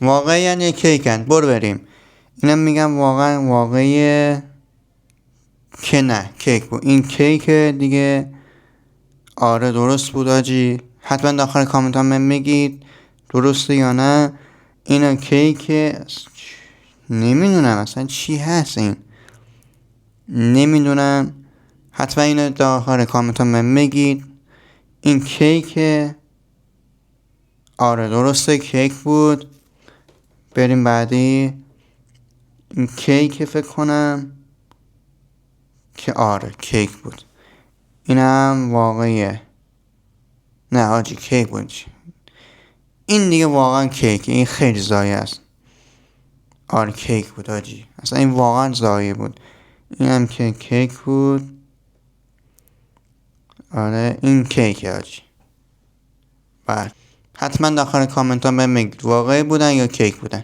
واقعی یا کیکن؟ برو بریم. اینم میگم واقعا واقعی که نه کیک بود. این کیک دیگه. آره درست بود آجی. حتما داخل کامنت ها من میگید درسته یا نه. اینا کیک نمیدونم اصلا چی هست این. نمیدونم. حتما اینو داخل کامنت ها من میگید. این کیک. آره درسته کیک بود. بریم بعدی. این کیک فکر کنم که آره کیک بود. اینم واقعیه. نه آجی کیک بود. این دیگه واقعا کیک. این خیلی زایه است. آره کیک بود آجی. اصلا این واقعا زایه بود. اینم که کیک بود. آره این کیک آجی. بله. حتما داخل کامنت ها بهم بگید واقعی بودن یا کیک بودن.